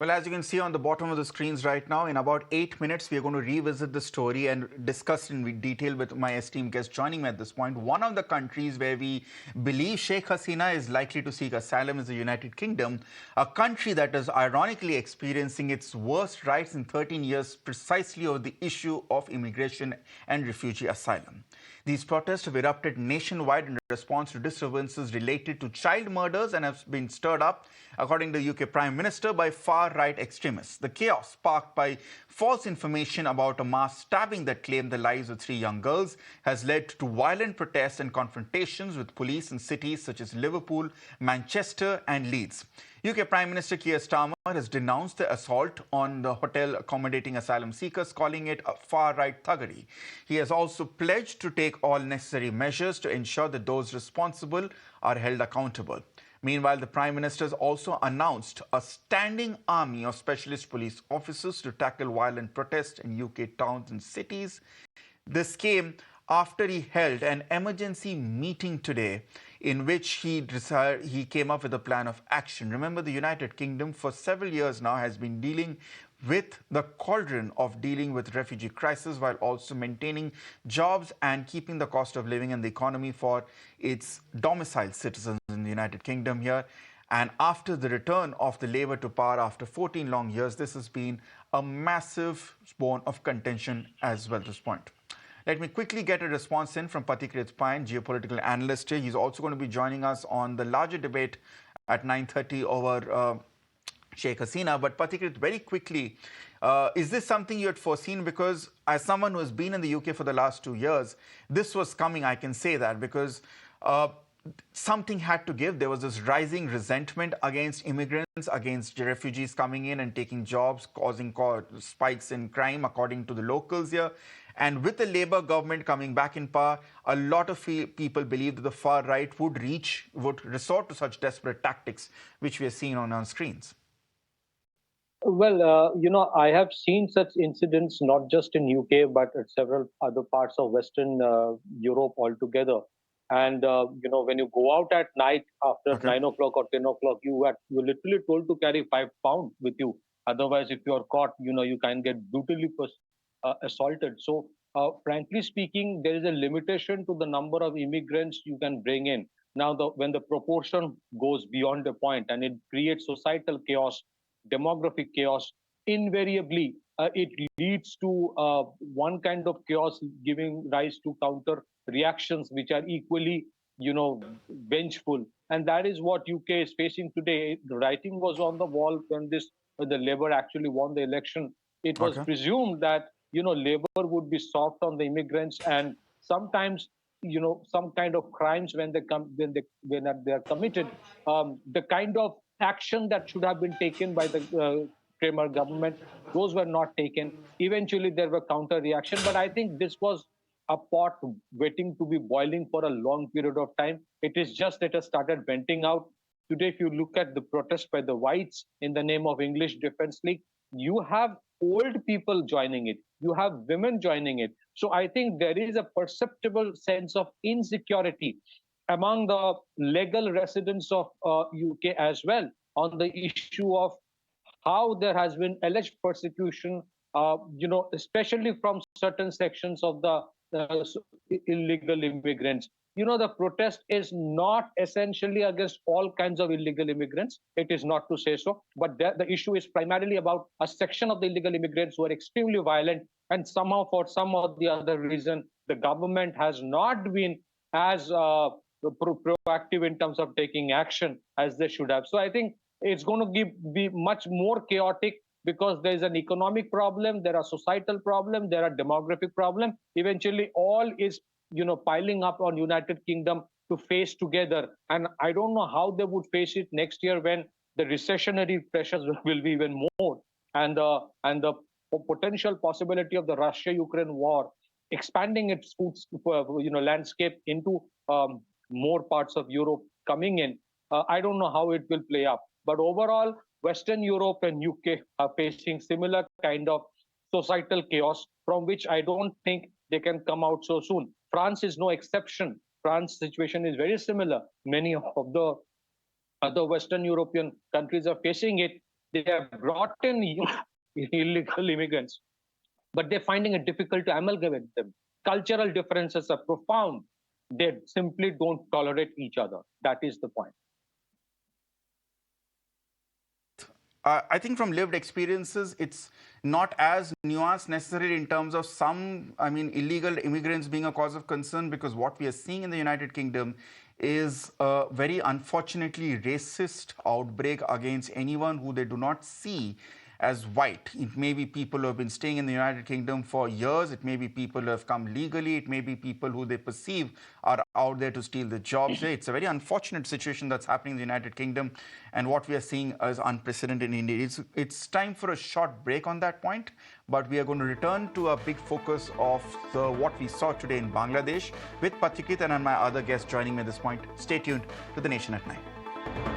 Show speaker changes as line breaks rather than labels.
Well, as you can see on the bottom of the screens right now, in about 8 minutes, we are going to revisit the story and discuss in detail with my esteemed guest joining me at this point. One of the countries where we believe Sheikh Hasina is likely to seek asylum is the United Kingdom, a country that is ironically experiencing its worst riots in 13 years precisely over the issue of immigration and refugee asylum. These protests have erupted nationwide in response to disturbances related to child murders and have been stirred up, according to the UK Prime Minister, by far-right extremists. The chaos sparked by false information about a mass stabbing that claimed the lives of 3 young girls has led to violent protests and confrontations with police in cities such as Liverpool, Manchester and Leeds. UK Prime Minister Keir Starmer has denounced the assault on the hotel accommodating asylum seekers, calling it a far-right thuggery. He has also pledged to take all necessary measures to ensure that those responsible are held accountable. Meanwhile, the Prime Minister has also announced a standing army of specialist police officers to tackle violent protests in UK towns and cities. This came after he held an emergency meeting today in which he came up with a plan of action. Remember, the United Kingdom for several years now has been dealing with the cauldron of dealing with refugee crisis while also maintaining jobs and keeping the cost of living and the economy for its domiciled citizens in the United Kingdom here. And after the return of the Labour to power after 14 long years, this has been a massive bone of contention as well at this point. Let me quickly get a response in from Pathikrit Payne, geopolitical analyst here. He's also going to be joining us on the larger debate at 9:30 over Sheikh Hasina. But Pathikrit, very quickly, is this something you had foreseen? Because as someone who has been in the UK for the last 2 years, this was coming, I can say that, because something had to give. There was this rising resentment against immigrants, against refugees coming in and taking jobs, causing spikes in crime, according to the locals here. And with the Labour government coming back in power, a lot of people believe that the far right would resort to such desperate tactics, which we are seeing on our screens.
Well, I have seen such incidents not just in UK but at several other parts of Western Europe altogether. And when you go out at night after 9 o'clock or 10 o'clock, you're literally told to carry 5 pounds with you. Otherwise, if you're caught, you can get brutally assaulted. So, frankly speaking, there is a limitation to the number of immigrants you can bring in. Now, when the proportion goes beyond the point and it creates societal chaos, demographic chaos, invariably it leads to one kind of chaos giving rise to counter reactions which are equally vengeful, and that is what UK is facing today. The writing was on the wall when the Labour actually won the election. It was presumed that Labour would be soft on the immigrants, and sometimes some kind of crimes when they are committed, the kind of action that should have been taken by the Kramer government, those were not taken. Eventually, there were counter reaction, but I think this was a pot waiting to be boiling for a long period of time. It is just that it has started venting out. Today, if you look at the protest by the whites in the name of English Defence League, you have old people joining it. You have women joining it. So I think there is a perceptible sense of insecurity among the legal residents of UK as well on the issue of how there has been alleged persecution, especially from certain sections of the illegal immigrants. The protest is not essentially against all kinds of illegal immigrants. It is not to say so, but the issue is primarily about a section of the illegal immigrants who are extremely violent, and somehow for some or the other reason, the government has not been as proactive in terms of taking action as they should have. So I think it's going to be much more chaotic because there is an economic problem, there are societal problems, there are demographic problems. Eventually, all is piling up on United Kingdom to face together. And I don't know how they would face it next year when the recessionary pressures will be even more, and the potential possibility of the Russia-Ukraine war expanding its food landscape into more parts of Europe coming in. I don't know how it will play up, but overall, Western Europe and UK are facing similar kind of societal chaos from which I don't think they can come out so soon. France is no exception. France's situation is very similar. Many of the other Western European countries are facing it. They have brought in illegal immigrants, but they're finding it difficult to amalgamate them. Cultural differences are profound. They simply don't tolerate each other. That is the point.
I think from lived experiences, it's not as nuanced necessarily in terms of some, I mean, illegal immigrants being a cause of concern, because what we are seeing in the United Kingdom is a very unfortunately racist outbreak against anyone who they do not see as white. It may be people who have been staying in the United Kingdom for years. It may be people who have come legally. It may be people who they perceive are out there to steal the jobs. It's a very unfortunate situation that's happening in the United Kingdom. And what we are seeing is unprecedented in India. It's time for a short break on that point. But we are going to return to a big focus of what we saw today in Bangladesh with Pathikrit and my other guests joining me at this point. Stay tuned to The Nation at 9.